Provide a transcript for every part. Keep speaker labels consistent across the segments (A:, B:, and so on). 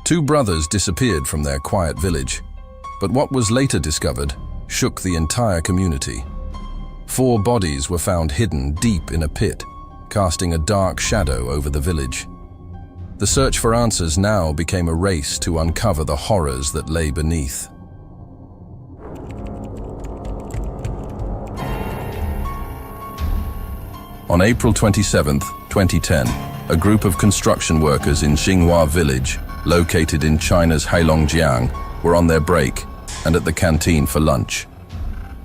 A: Two brothers disappeared from their quiet village, but what was later discovered shook the entire community. 4 bodies were found hidden deep in a pit, casting a dark shadow over the village. The search for answers now became a race to uncover the horrors that lay beneath. On April 27, 2010, a group of construction workers in Xinhua village, located in China's Heilongjiang, were on their break and at the canteen for lunch.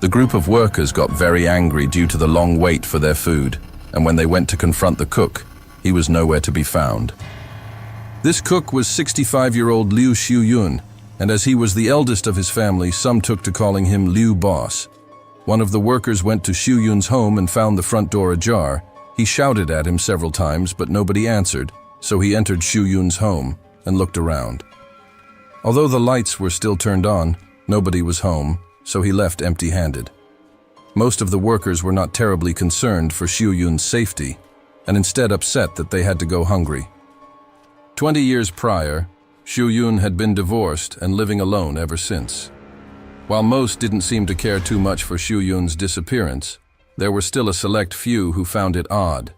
A: The group of workers got very angry due to the long wait for their food, and when they went to confront the cook, he was nowhere to be found. This cook was 65-year-old Liu Xiuyun, and as he was the eldest of his family, some took to calling him Liu Boss. One of the workers went to Xiuyun's home and found the front door ajar. He shouted at him several times, but nobody answered, so he entered Xiuyun's home and looked around. Although the lights were still turned on, nobody was home, so he left empty-handed. Most of the workers were not terribly concerned for Xiuyun's safety, and instead upset that they had to go hungry. 20 years prior, Xiuyun had been divorced and living alone ever since. While most didn't seem to care too much for Xiuyun's disappearance, there were still a select few who found it odd.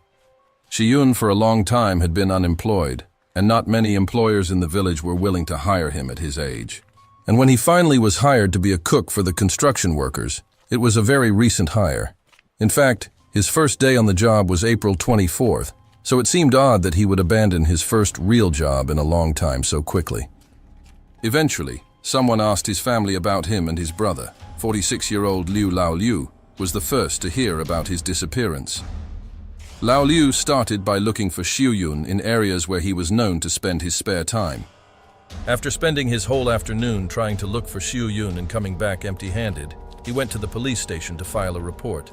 A: Xiuyun for a long time had been unemployed, and not many employers in the village were willing to hire him at his age. And when he finally was hired to be a cook for the construction workers, it was a very recent hire. In fact, his first day on the job was April 24th, so it seemed odd that he would abandon his first real job in a long time so quickly. Eventually, someone asked his family about him and his brother. 46-year-old Liu Laoliu was the first to hear about his disappearance. Laoliu started by looking for Xiuyun in areas where he was known to spend his spare time. After spending his whole afternoon trying to look for Xiuyun and coming back empty-handed, he went to the police station to file a report.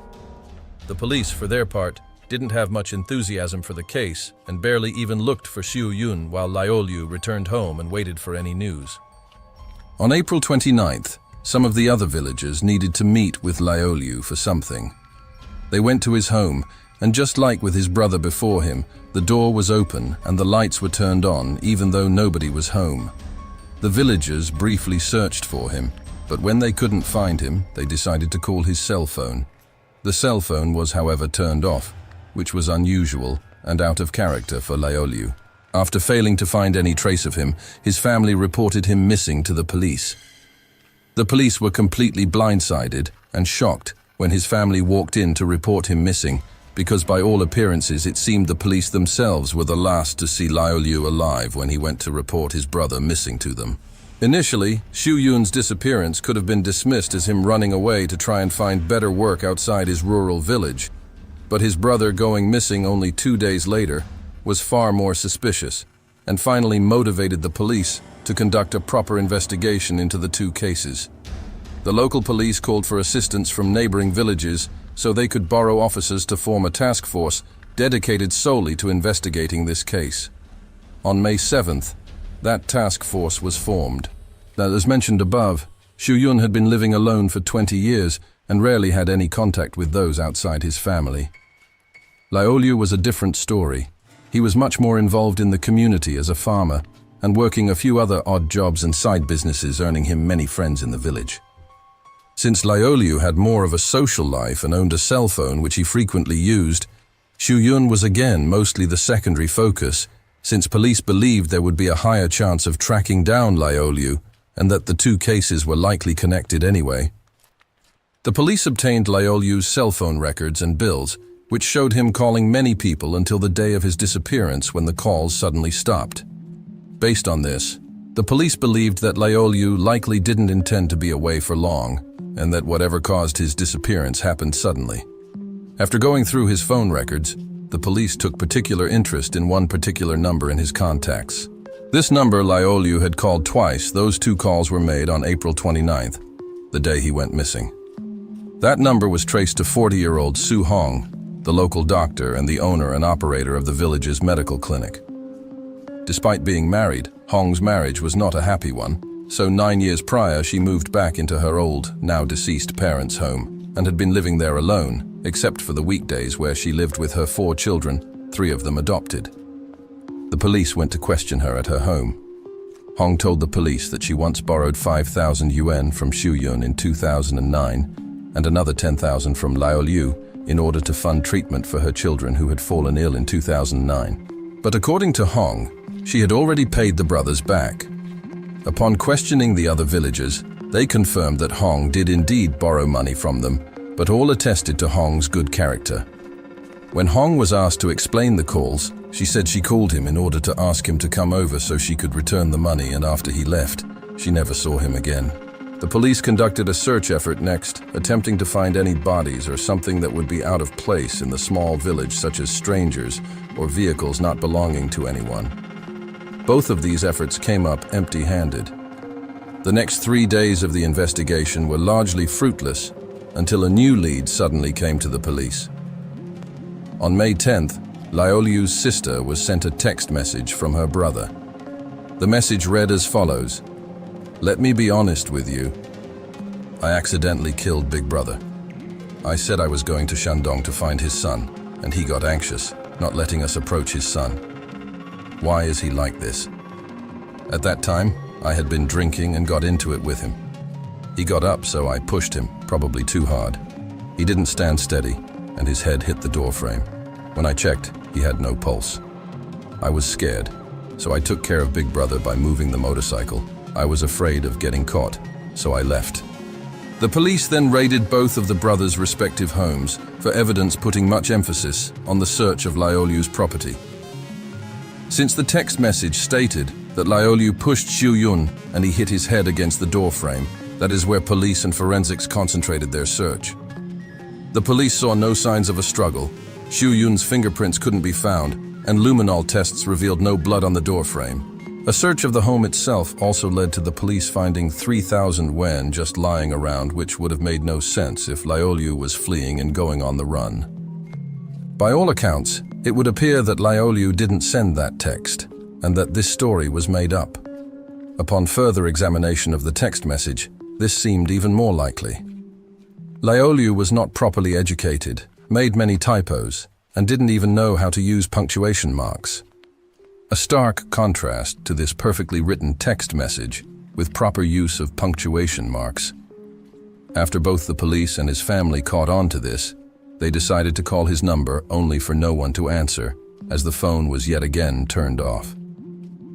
A: The police, for their part, didn't have much enthusiasm for the case and barely even looked for Xiuyun while Laoliu returned home and waited for any news. On April 29th, some of the other villagers needed to meet with Laoliu for something. They went to his home, and just like with his brother before him, the door was open and the lights were turned on even though nobody was home. The villagers briefly searched for him, but when they couldn't find him, they decided to call his cell phone. The cell phone was, however, turned off, which was unusual and out of character for Laoliu. After failing to find any trace of him, his family reported him missing to the police. The police were completely blindsided and shocked when his family walked in to report him missing, because by all appearances it seemed the police themselves were the last to see Laoliu alive when he went to report his brother missing to them. Initially, Xiuyun's disappearance could have been dismissed as him running away to try and find better work outside his rural village, but his brother going missing only 2 days later was far more suspicious, and finally motivated the police to conduct a proper investigation into the 2 cases. The local police called for assistance from neighboring villages so they could borrow officers to form a task force dedicated solely to investigating this case. On May 7th, that task force was formed. Now, as mentioned above, Xiuyun had been living alone for 20 years and rarely had any contact with those outside his family. Laoliu was a different story. He was much more involved in the community as a farmer and working a few other odd jobs and side businesses, earning him many friends in the village. Since Laoliu had more of a social life and owned a cell phone which he frequently used, Xiuyun was again mostly the secondary focus, since police believed there would be a higher chance of tracking down Laoliu and that the 2 cases were likely connected anyway. The police obtained Laoliu's cell phone records and bills, which showed him calling many people until the day of his disappearance when the calls suddenly stopped. Based on this, the police believed that Laoliu likely didn't intend to be away for long, and that whatever caused his disappearance happened suddenly. After going through his phone records, the police took particular interest in one particular number in his contacts. This number Laoliu had called twice. Those 2 calls were made on April 29th, the day he went missing. That number was traced to 40-year-old Su Hong, the local doctor and the owner and operator of the village's medical clinic. Despite being married, Hong's marriage was not a happy one, so 9 years prior she moved back into her old, now deceased parents' home and had been living there alone, except for the weekdays where she lived with her 4 children, 3 of them adopted. The police went to question her at her home. Hong told the police that she once borrowed 5,000 yuan from Xu Yun in 2009 and another 10,000 from Lao Liu in order to fund treatment for her children who had fallen ill in 2009. But according to Hong, she had already paid the brothers back. Upon questioning the other villagers, they confirmed that Hong did indeed borrow money from them, but all attested to Hong's good character. When Hong was asked to explain the calls, she said she called him in order to ask him to come over so she could return the money, and after he left, she never saw him again. The police conducted a search effort next, attempting to find any bodies or something that would be out of place in the small village, such as strangers or vehicles not belonging to anyone. Both of these efforts came up empty-handed. The next 3 days of the investigation were largely fruitless until a new lead suddenly came to the police. On May 10th, Lao Liu's sister was sent a text message from her brother. The message read as follows: "Let me be honest with you. I accidentally killed Big Brother. I said I was going to Shandong to find his son, and he got anxious, not letting us approach his son. Why is he like this? At that time, I had been drinking and got into it with him. He got up, so I pushed him, probably too hard. He didn't stand steady, and his head hit the door frame. When I checked, he had no pulse. I was scared, so I took care of Big Brother by moving the motorcycle. I was afraid of getting caught, so I left." The police then raided both of the brothers' respective homes for evidence, putting much emphasis on the search of Lao Liu's property. Since the text message stated that Lao Liu pushed Xu Yun and he hit his head against the door frame, that is where police and forensics concentrated their search. The police saw no signs of a struggle. Xu Yun's fingerprints couldn't be found, and luminol tests revealed no blood on the door frame. A search of the home itself also led to the police finding 3,000 yuan just lying around, which would have made no sense if Lao Liu was fleeing and going on the run. By all accounts, it would appear that Lao Liu didn't send that text, and that this story was made up. Upon further examination of the text message, this seemed even more likely. Lao Liu was not properly educated, made many typos, and didn't even know how to use punctuation marks. A stark contrast to this perfectly written text message with proper use of punctuation marks. After both the police and his family caught on to this, they decided to call his number only for no one to answer, as the phone was yet again turned off.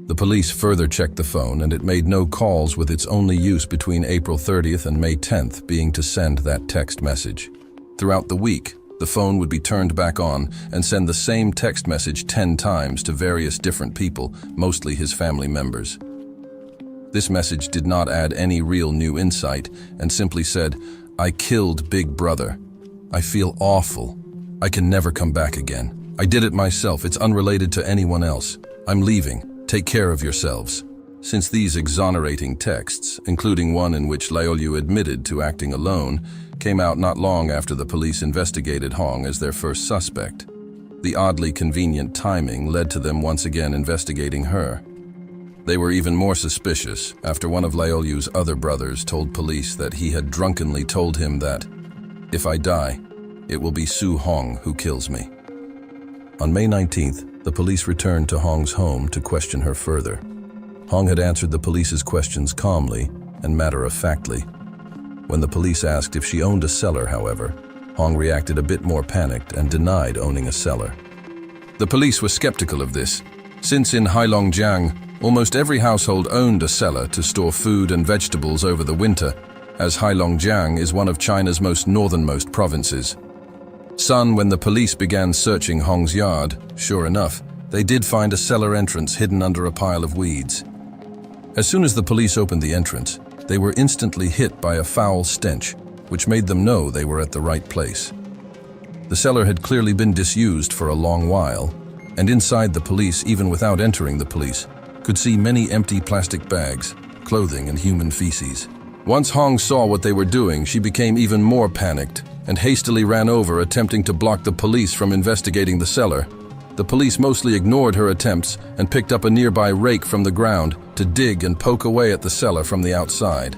A: The police further checked the phone, and it made no calls, with its only use between April 30th and May 10th being to send that text message. Throughout the week, the phone would be turned back on and send the same text message 10 times to various different people, mostly his family members. This message did not add any real new insight and simply said, "I killed Big Brother. I feel awful. I can never come back again. I did it myself. It's unrelated to anyone else. I'm leaving. Take care of yourselves." Since these exonerating texts, including one in which Lao Liu admitted to acting alone, came out not long after the police investigated Hong as their first suspect, the oddly convenient timing led to them once again investigating her. They were even more suspicious after one of Lao Liu's other brothers told police that he had drunkenly told him that, "If I die, it will be Su Hong who kills me." On May 19th, the police returned to Hong's home to question her further. Hong had answered the police's questions calmly and matter-of-factly. When the police asked if she owned a cellar, however, Hong reacted a bit more panicked and denied owning a cellar. The police were skeptical of this, since in Heilongjiang, almost every household owned a cellar to store food and vegetables over the winter, as Heilongjiang is one of China's most northernmost provinces. When the police began searching Hong's yard, sure enough, they did find a cellar entrance hidden under a pile of weeds. As soon as the police opened the entrance, they were instantly hit by a foul stench, which made them know they were at the right place. The cellar had clearly been disused for a long while, and inside the police, even without entering the police, could see many empty plastic bags, clothing, and human feces. Once Hong saw what they were doing, she became even more panicked and hastily ran over, attempting to block the police from investigating the cellar. The police mostly ignored her attempts and picked up a nearby rake from the ground to dig and poke away at the cellar from the outside.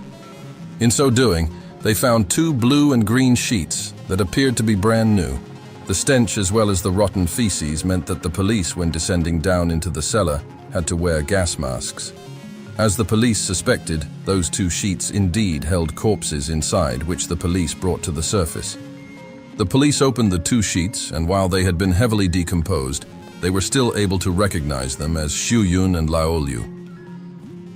A: In so doing, they found 2 blue and green sheets that appeared to be brand new. The stench as well as the rotten feces meant that the police, when descending down into the cellar, had to wear gas masks. As the police suspected, those 2 sheets indeed held corpses inside, which the police brought to the surface. The police opened the 2 sheets, and while they had been heavily decomposed, they were still able to recognize them as Xu Yun and Lao Liu.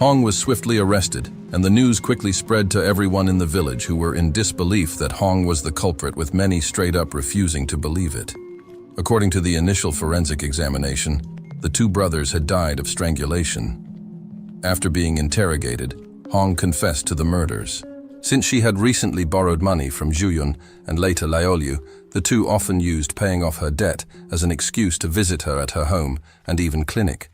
A: Hong was swiftly arrested, and the news quickly spread to everyone in the village, who were in disbelief that Hong was the culprit, with many straight up refusing to believe it. According to the initial forensic examination, the 2 brothers had died of strangulation. After being interrogated, Hong confessed to the murders. Since she had recently borrowed money from Xu Yun and later Lao Liu, the 2 often used paying off her debt as an excuse to visit her at her home and even clinic.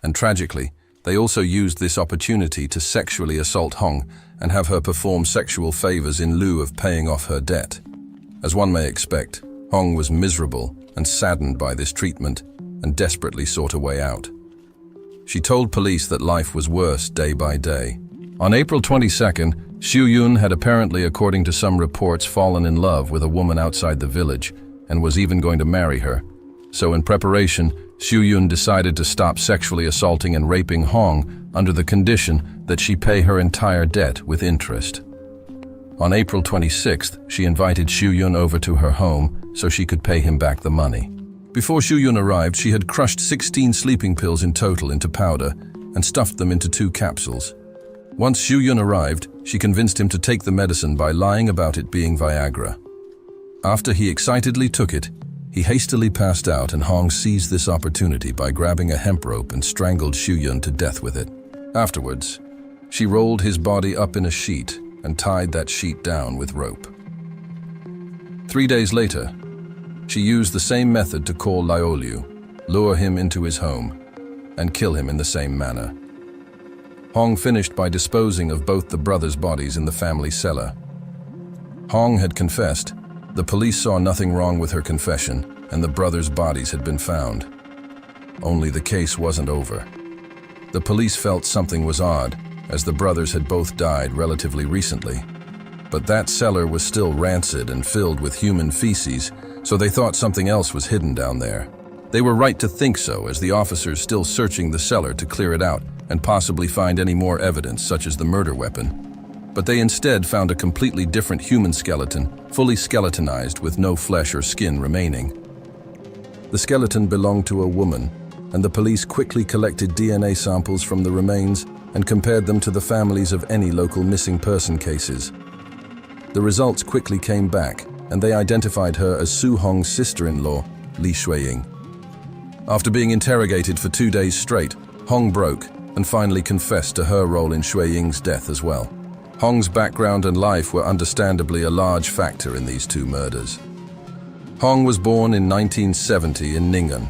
A: And tragically, they also used this opportunity to sexually assault Hong and have her perform sexual favors in lieu of paying off her debt. As one may expect, Hong was miserable and saddened by this treatment and desperately sought a way out. She told police that life was worse day by day. On April 22nd, Xu Yun had apparently, according to some reports, fallen in love with a woman outside the village and was even going to marry her. So in preparation, Xu Yun decided to stop sexually assaulting and raping Hong under the condition that she pay her entire debt with interest. On April 26th, she invited Xu Yun over to her home so she could pay him back the money. Before Xu Yun arrived, she had crushed 16 sleeping pills in total into powder and stuffed them into 2 capsules. Once Xu Yun arrived, she convinced him to take the medicine by lying about it being Viagra. After he excitedly took it, he hastily passed out, and Hong seized this opportunity by grabbing a hemp rope and strangled Xu Yun to death with it. Afterwards, she rolled his body up in a sheet and tied that sheet down with rope. 3 days later, she used the same method to call Lao Liu, lure him into his home, and kill him in the same manner. Hong finished by disposing of both the brothers' bodies in the family cellar. Hong had confessed. The police saw nothing wrong with her confession, and the brothers' bodies had been found. Only the case wasn't over. The police felt something was odd, as the brothers had both died relatively recently. But that cellar was still rancid and filled with human feces, so they thought something else was hidden down there. They were right to think so, as the officers still searching the cellar to clear it out and possibly find any more evidence, such as the murder weapon. But they instead found a completely different human skeleton, fully skeletonized with no flesh or skin remaining. The skeleton belonged to a woman, and the police quickly collected DNA samples from the remains and compared them to the families of any local missing person cases. The results quickly came back, and they identified her as Su Hong's sister-in-law, Li Shuiying. After being interrogated for 2 days straight, Hong broke and finally confessed to her role in Shuiying's death as well. Hong's background and life were understandably a large factor in these 2 murders. Hong was born in 1970 in Ning'an.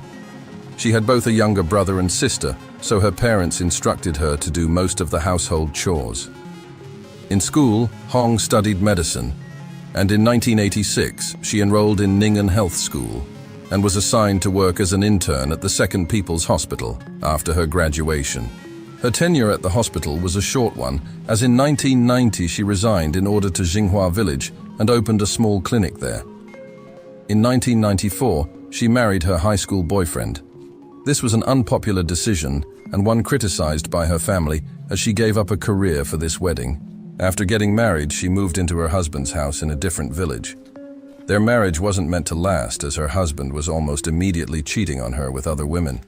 A: She had both a younger brother and sister, so her parents instructed her to do most of the household chores. In school, Hong studied medicine, and in 1986 she enrolled in Ning'an Health School and was assigned to work as an intern at the Second People's Hospital after her graduation. Her tenure at the hospital was a short one, as in 1990 she resigned in order to Jinghua Village and opened a small clinic there. In 1994, she married her high school boyfriend. This was an unpopular decision and one criticized by her family, as she gave up a career for this wedding. After getting married, she moved into her husband's house in a different village. Their marriage wasn't meant to last, as her husband was almost immediately cheating on her with other women.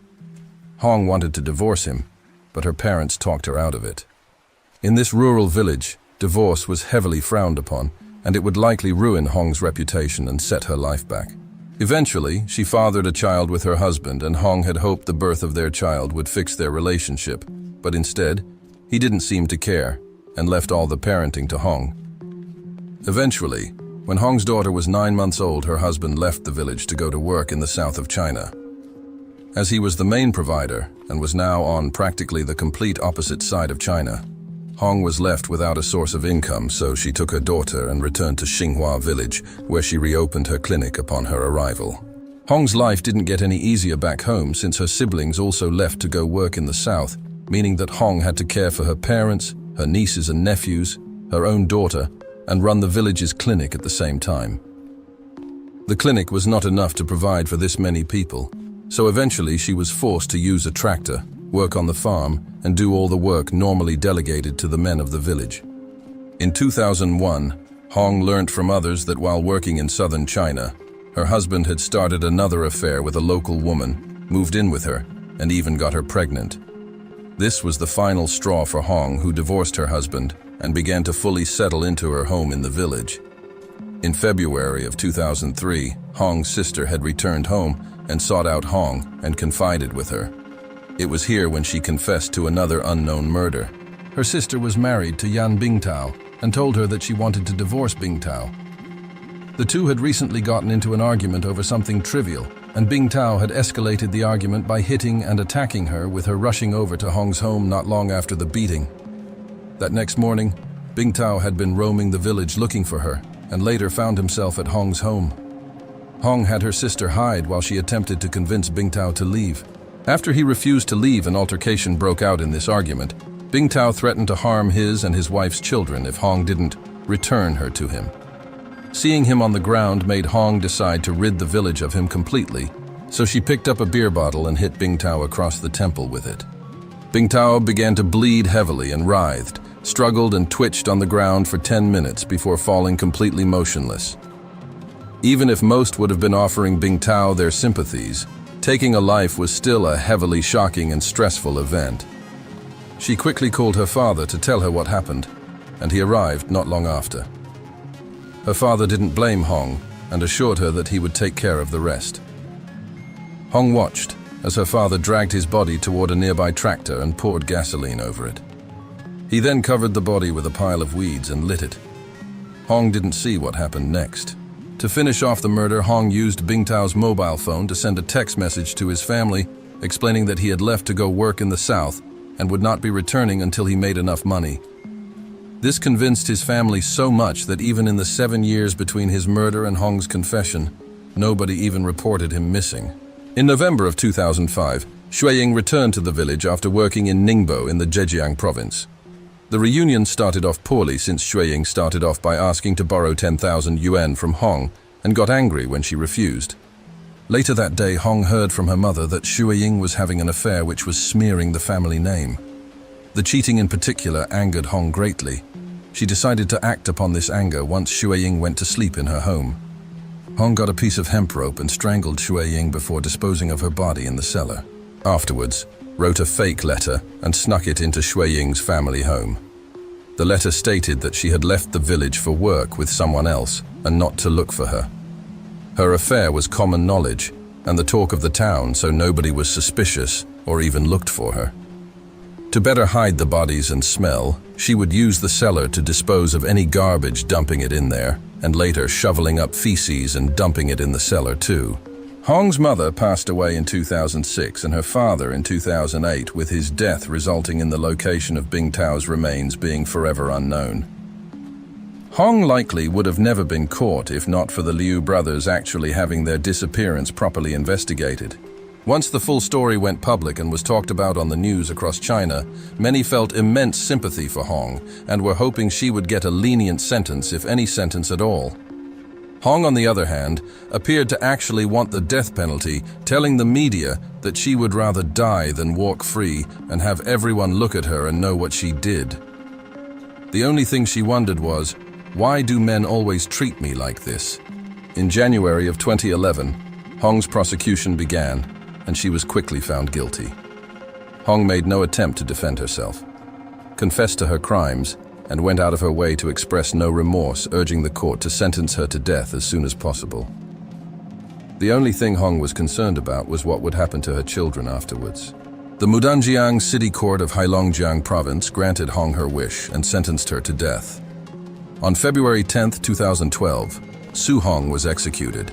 A: Hong wanted to divorce him, but her parents talked her out of it. In this rural village, divorce was heavily frowned upon, and it would likely ruin Hong's reputation and set her life back. Eventually, she fathered a child with her husband, and Hong had hoped the birth of their child would fix their relationship, but instead, he didn't seem to care and left all the parenting to Hong. Eventually, when Hong's daughter was 9 months old, her husband left the village to go to work in the south of China. As he was the main provider and was now on practically the complete opposite side of China, Hong was left without a source of income, so she took her daughter and returned to Jinghua Village, where she reopened her clinic upon her arrival. Hong's life didn't get any easier back home, since her siblings also left to go work in the south, meaning that Hong had to care for her parents, her nieces and nephews, her own daughter, and run the village's clinic at the same time. The clinic was not enough to provide for this many people, so eventually she was forced to use a tractor, work on the farm, and do all the work normally delegated to the men of the village. In 2001, Hong learnt from others that while working in southern China, her husband had started another affair with a local woman, moved in with her, and even got her pregnant. This was the final straw for Hong, who divorced her husband and began to fully settle into her home in the village. In February of 2003, Hong's sister had returned home and sought out Hong and confided with her. It was here when she confessed to another unknown murder. Her sister was married to Yan Bingtao and told her that she wanted to divorce Bingtao. The two had recently gotten into an argument over something trivial, and Bingtao had escalated the argument by hitting and attacking her, with her rushing over to Hong's home not long after the beating. That next morning, Bingtao had been roaming the village looking for her, and later found himself at Hong's home. Hong had her sister hide while she attempted to convince Bingtao to leave. After he refused to leave, an altercation broke out in this argument. Bingtao threatened to harm his and his wife's children if Hong didn't return her to him. Seeing him on the ground made Hong decide to rid the village of him completely, so she picked up a beer bottle and hit Bingtao across the temple with it. Bingtao began to bleed heavily and writhed, struggled and twitched on the ground for 10 minutes before falling completely motionless. Even if most would have been offering Bingtao their sympathies, taking a life was still a heavily shocking and stressful event. She quickly called her father to tell her what happened, and he arrived not long after. Her father didn't blame Hong and assured her that he would take care of the rest. Hong watched as her father dragged his body toward a nearby tractor and poured gasoline over it. He then covered the body with a pile of weeds and lit it. Hong didn't see what happened next. To finish off the murder, Hong used Bingtao's mobile phone to send a text message to his family explaining that he had left to go work in the south and would not be returning until he made enough money. This convinced his family so much that even in the 7 years between his murder and Hong's confession, nobody even reported him missing. In November of 2005, Xueying returned to the village after working in Ningbo in the Zhejiang province. The reunion started off poorly since Xueying started off by asking to borrow 10,000 yuan from Hong and got angry when she refused. Later that day, Hong heard from her mother that Xueying was having an affair which was smearing the family name. The cheating in particular angered Hong greatly. She decided to act upon this anger once Xueying went to sleep in her home. Hong got a piece of hemp rope and strangled Xueying before disposing of her body in the cellar. Afterwards, wrote a fake letter and snuck it into Xueying's family home. The letter stated that she had left the village for work with someone else and not to look for her. Her affair was common knowledge and the talk of the town, so nobody was suspicious or even looked for her. To better hide the bodies and smell, she would use the cellar to dispose of any garbage, dumping it in there, and later shoveling up feces and dumping it in the cellar too. Hong's mother passed away in 2006 and her father in 2008, with his death resulting in the location of Bingtao's remains being forever unknown. Hong likely would have never been caught if not for the Liu brothers actually having their disappearance properly investigated. Once the full story went public and was talked about on the news across China, many felt immense sympathy for Hong and were hoping she would get a lenient sentence, if any sentence at all. Hong, on the other hand, appeared to actually want the death penalty, telling the media that she would rather die than walk free and have everyone look at her and know what she did. The only thing she wondered was, why do men always treat me like this? In January of 2011, Hong's prosecution began, and she was quickly found guilty. Hong made no attempt to defend herself, confessed to her crimes, and went out of her way to express no remorse, urging the court to sentence her to death as soon as possible. The only thing Hong was concerned about was what would happen to her children afterwards. The Mudanjiang City Court of Heilongjiang Province granted Hong her wish and sentenced her to death. On February 10, 2012, Su Hong was executed,